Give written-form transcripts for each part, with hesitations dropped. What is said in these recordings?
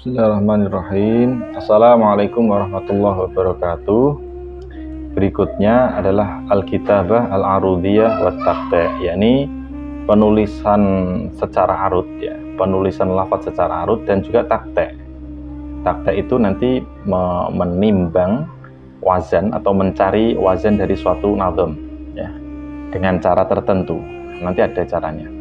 Bismillahirrahmanirrahim. Assalamualaikum warahmatullahi wabarakatuh. Berikutnya adalah Al-Kitabah Al-Arudiyah wa Taqta', yakni penulisan secara arud ya, penulisan lafaz secara arud dan juga taqta'. Taqta' itu nanti menimbang wazan atau mencari wazan dari suatu nazm ya, dengan cara tertentu. Nanti ada caranya.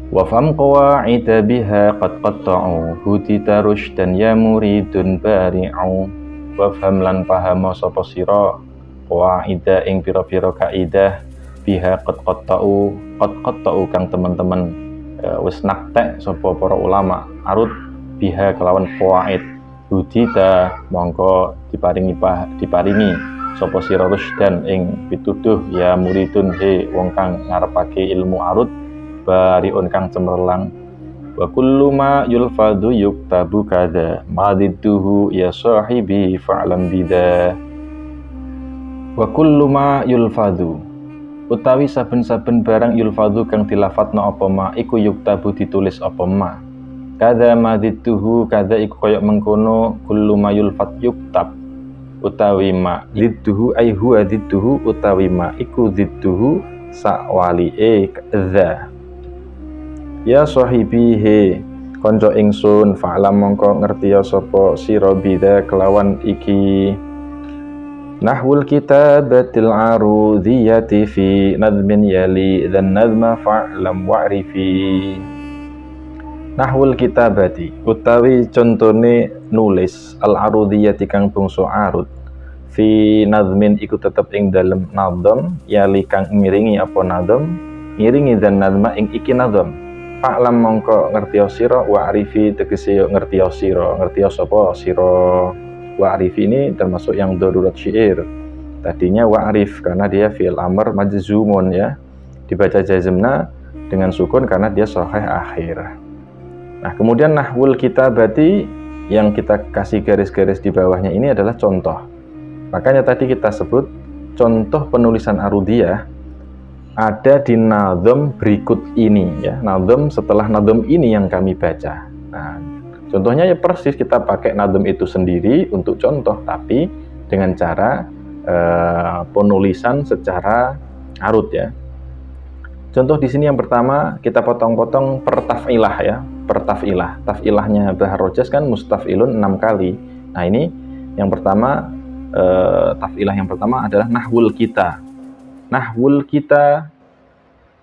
Wa fam qawaida biha qad qatta'u hudita rushdan ya muridun bari'u. Wa fam lan pahama sapa sira qawaida ing pira-pira kaidah biha qad qatta'u kang teman-teman wis naktek sapa para ulama arut biha kelawan qawaid hudita mongko diparingi sapa sira rushdan ing pituduh ya muridun he wong kang ngarepake ilmu arut bariun kang cemerlang. Wa kullu ma yulfadhu yuktabu kadza madidduhu ya sahibi fa'lam bida. Wa kullu ma yulfadhu utawi saben-saben barang yulfadhu kang dilafadzna apa ma iku yuktabu ditulis apa ma. Kadza madidduhu kadza iku kaya mengkono kullu ma yulfad yuktab utawi ma didduhu ay huwa didduhu utawi ma iku didduhu sawali'e dza. Ya sahibi he konco ingsun fa'lam mongko ngertiya sapa sira bida kelawan iki. Nahwul kitabatil arudiyati fi nadmin yali dan nadma fa'lam wa'rifi. Nahwul kitabati utawi contone nulis al arudiyati kang bangsa arud fi nadmin iku tetep ing dalem nadm yali kang ngiringi apa nadm ngiringi dan nadma ing iki nadm. Fa'lam mongko ngertiya sira wa arifi tegese ngertiya sira ngertiya sapa sira. Wa arifi ini termasuk yang darurat syair. Tadinya wa arif karena dia fi'il amr majzumun ya, dibaca jazmna dengan sukun karena dia sahih akhir. Nah kemudian nahwul kitabati yang kita kasih garis-garis di bawahnya ini adalah contoh. Makanya tadi kita sebut contoh penulisan arudiyah ada di nazm berikut ini ya, nazm setelah nazm ini yang kami baca. Nah, contohnya ya persis kita pakai nazm itu sendiri untuk contoh, tapi dengan cara penulisan secara arud ya. Contoh di sini yang pertama kita potong-potong per taf'ilah ya, per taf'ilah. Taf'ilahnya Bahar Rojas kan mustaf'ilun 6 kali. Nah ini yang pertama taf'ilah yang pertama adalah nahwul kita. Nahwul kita.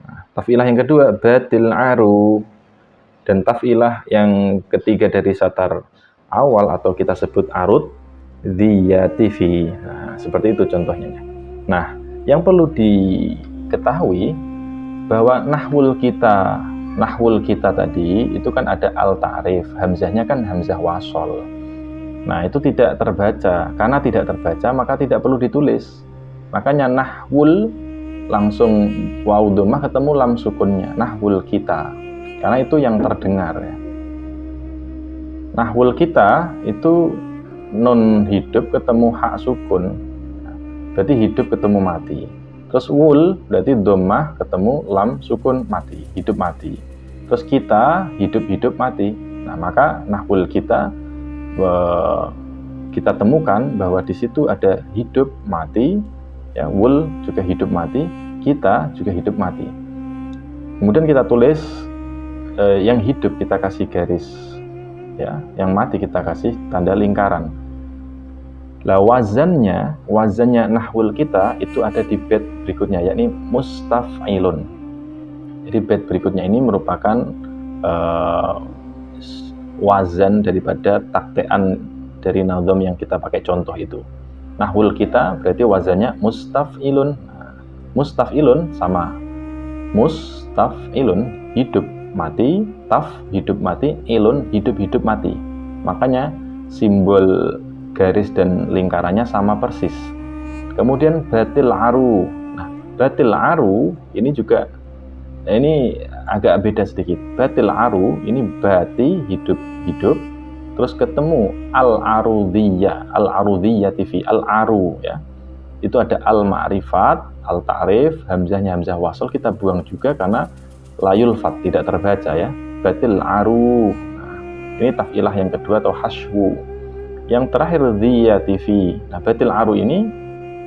Nah, taf'ilah yang kedua batil aru, dan taf'ilah yang ketiga dari satar awal atau kita sebut arud dziyatifi. Nah, seperti itu contohnya. Nah, yang perlu diketahui bahwa nahwul kita tadi itu kan ada al-ta'rif, hamzahnya kan hamzah wasol. Nah, itu tidak terbaca. Karena tidak terbaca maka tidak perlu ditulis. Makanya nahwul langsung waw dhammah ketemu lam sukunnya, nahwul kita. Karena itu yang terdengar ya. Nahwul kita itu nun hidup ketemu hak sukun. Berarti hidup ketemu mati. Terus wul berarti dhammah ketemu lam sukun mati, hidup mati. Terus kita hidup mati. Nah, maka nahwul kita temukan bahwa di situ ada hidup mati. Ya, wul juga hidup mati, kita juga hidup mati. Kemudian kita tulis yang hidup kita kasih garis, ya, yang mati kita kasih tanda lingkaran. Lah wazannya nahwul kita itu ada di bait berikutnya, yakni mustaf'ilun. Jadi bait berikutnya ini merupakan wazan daripada taktean dari nazm yang kita pakai contoh itu. Nahwul kita berarti wazannya mustaf'ilun. Mustaf'ilun sama mustaf'ilun hidup mati, taf hidup mati, ilun hidup mati. Makanya simbol garis dan lingkarannya sama persis. Kemudian batil aru. Nah, batil aru ini juga ini agak beda sedikit. Batil aru ini bati hidup terus ketemu al-arudiyah TV al-aru ya. Itu ada al-ma'rifat, al-ta'rif, hamzahnya hamzah wasol kita buang juga karena layul fat tidak terbaca ya. Batil aru. Nah, Ini taf'ilah yang kedua atau hashwu. Yang terakhir dhiyati fi. Nah, batil aru ini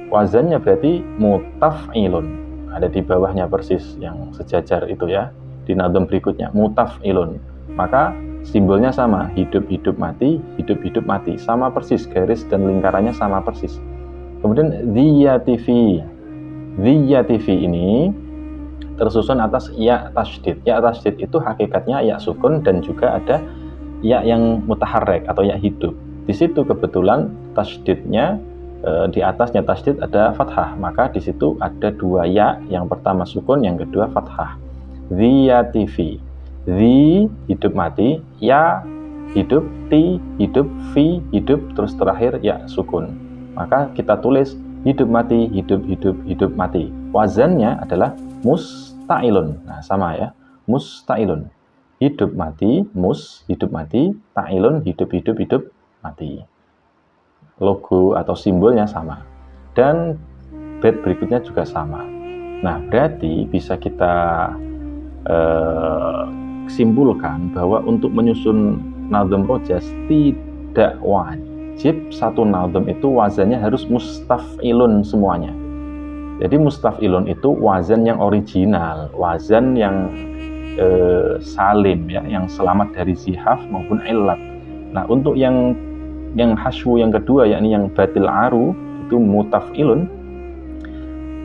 wazannya berarti mutaf'ilun. Ada di bawahnya persis yang sejajar itu ya. Di nadam berikutnya mutaf'ilun. Maka simbolnya sama, hidup-hidup mati, hidup-hidup mati. Sama persis, garis dan lingkarannya sama persis. Kemudian dhiyati fi. Dhiyati fi ini tersusun atas ya tasydid. Ya tasydid itu hakikatnya ya sukun dan juga ada ya yang mutaharrik atau ya hidup. Di situ kebetulan tasydidnya di atasnya tasydid ada fathah, maka di situ ada dua ya, yang pertama sukun, yang kedua fathah. Dhiyati fi. Dhi hidup mati, ya hidup, ti hidup, fi hidup, terus terakhir ya sukun. Maka kita tulis hidup mati, hidup hidup, hidup mati. Wazannya adalah musta'ilun. Nah, sama ya. Musta'ilun. Hidup mati, hidup mati, ta'ilun, hidup hidup, hidup mati. Logo atau simbolnya sama. Dan bait berikutnya juga sama. Nah, berarti bisa kita simpulkan bahwa untuk menyusun nadham rojas tidak wajib satu nadham itu wazannya harus mustaf'ilun semuanya. Jadi mustaf'ilun itu wazan yang original, wazan yang salim ya, yang selamat dari zihaf maupun illat. Nah, untuk yang hashwu yang kedua, yakni yang batil aru, itu mutaf'ilun,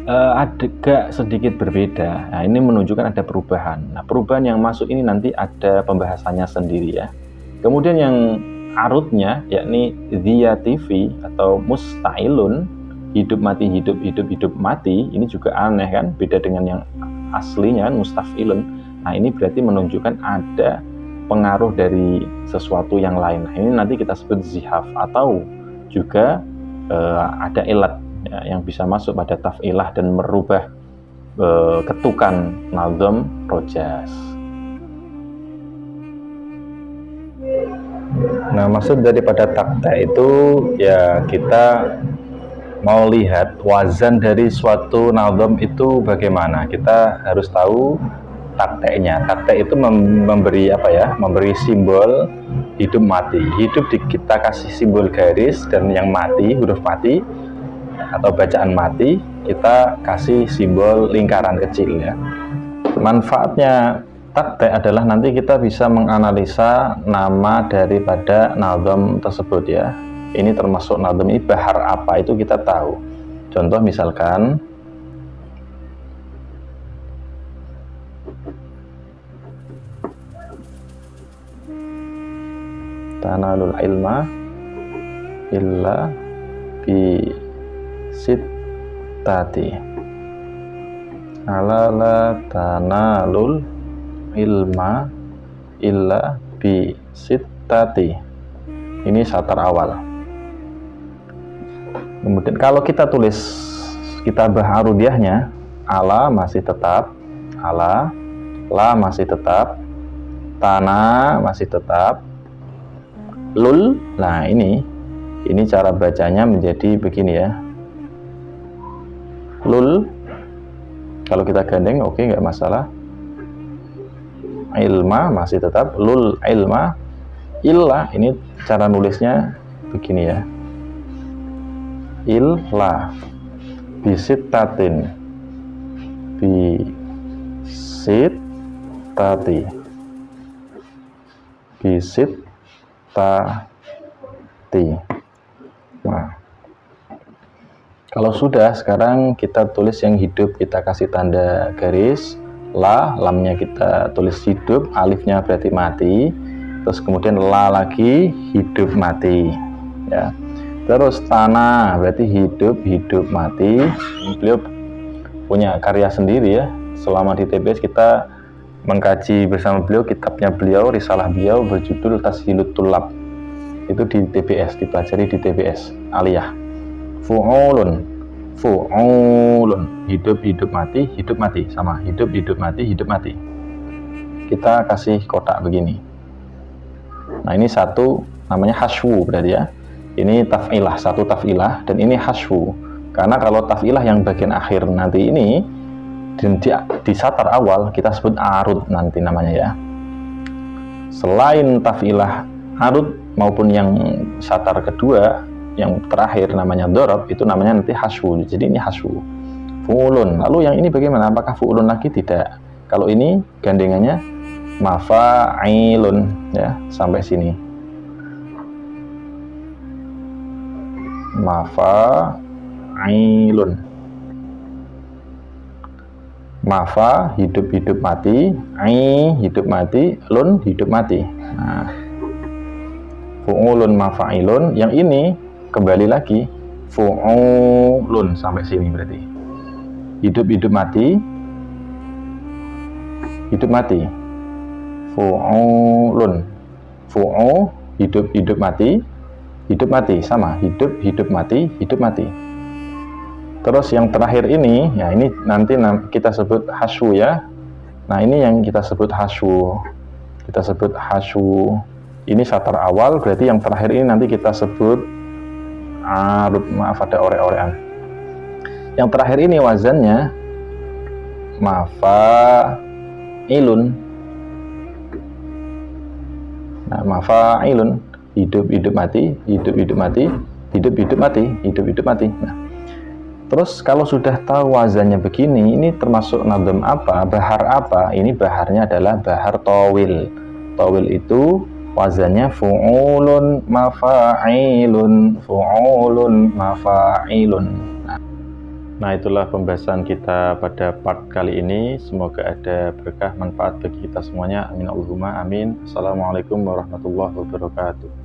agak sedikit berbeda. Nah, ini menunjukkan ada perubahan. Nah, perubahan yang masuk ini nanti ada pembahasannya sendiri ya. Kemudian yang arutnya, yakni dhiyati fi atau musta'ilun, hidup mati, hidup hidup, hidup mati, ini juga aneh kan, beda dengan yang aslinya mustaf'ilun. Nah, ini berarti menunjukkan ada pengaruh dari sesuatu yang lain. Nah, ini nanti kita sebut zihaf atau juga ada ilat ya, yang bisa masuk pada taf'ilah dan merubah ketukan nadham rojas. Nah, maksud daripada takta itu ya kita mau lihat wazan dari suatu nadham itu bagaimana. Kita harus tahu takteknya. Taktek itu memberi apa ya? Memberi simbol hidup mati. Hidup kita kasih simbol garis, dan yang mati, huruf mati atau bacaan mati, kita kasih simbol lingkaran kecil ya. Manfaatnya taktek adalah nanti kita bisa menganalisa nama daripada nadham tersebut ya. Ini termasuk nadham ini bahar apa itu kita tahu. Contoh misalkan tanalul ilma illa bi sittati. Ala la tanalul ilma illa bi sittati. Ini satar awal. Kemudian kalau kita tulis kitabah arudiyahnya, ala masih tetap, ala, la masih tetap, tana masih tetap, lul. Nah, ini cara bacanya menjadi begini ya. Lul, kalau kita gandeng oke, nggak masalah. Ilma masih tetap, lul ilma. Illa, ini cara nulisnya begini ya. Illa bisittatin, bisittati, bisittati. Nah, kalau sudah, sekarang kita tulis yang hidup, kita kasih tanda garis. La, lamnya kita tulis hidup, alifnya berarti mati, terus kemudian la lagi, hidup mati ya. Terus tanah berarti hidup hidup mati. Beliau punya karya sendiri ya. Selama di TBS kita mengkaji bersama beliau kitabnya beliau, risalah beliau berjudul Tashilut Tulab. Itu di TBS, dipelajari di TBS aliyah. Fu'ulun, hidup hidup mati, hidup mati, sama hidup hidup mati, hidup mati. Kita kasih kotak begini. Nah, ini satu namanya hashwu berarti ya. Ini taf'ilah, satu taf'ilah, dan ini hashwu. Karena kalau taf'ilah yang bagian akhir nanti ini di satar awal kita sebut arud nanti namanya ya. Selain taf'ilah arud maupun yang satar kedua, yang terakhir namanya dorob, itu namanya nanti haswu. Jadi ini haswu. Fu'ulun. Lalu yang ini bagaimana? Apakah fu'ulun lagi? Tidak. Kalau ini gandengannya mafa'ilun, ya, sampai sini. Mafa'ilun. Mafa hidup mati, ai hidup mati, lun hidup mati. Nah, fu'ulun mafa'ilun. Yang ini kembali lagi fu'ulun sampai sini berarti. Hidup mati, hidup mati. Fu'ulun. Fu'u hidup mati, hidup mati, sama hidup mati, hidup mati. Terus yang terakhir ini, ya ini nanti kita sebut haswu ya. Nah ini yang kita sebut haswu. Kita sebut haswu. Ini satar awal, berarti yang terakhir ini nanti kita sebut arud. Maaf ada orek-orekan. Yang terakhir ini wazannya mafa'ilun. Nah mafa'ilun. Hidup mati, hidup mati, hidup mati, hidup mati. Nah, terus kalau sudah tahu wazannya begini, ini termasuk nadam apa, bahar apa? Ini baharnya adalah bahar tawil. Tawil itu wazannya fu'ulun mafa'ilun, fu'ulun mafa'ilun. Nah itulah pembahasan kita pada part kali ini. Semoga ada berkah manfaat bagi kita semuanya. Amin Allahumma amin. Assalamualaikum warahmatullahi wabarakatuh.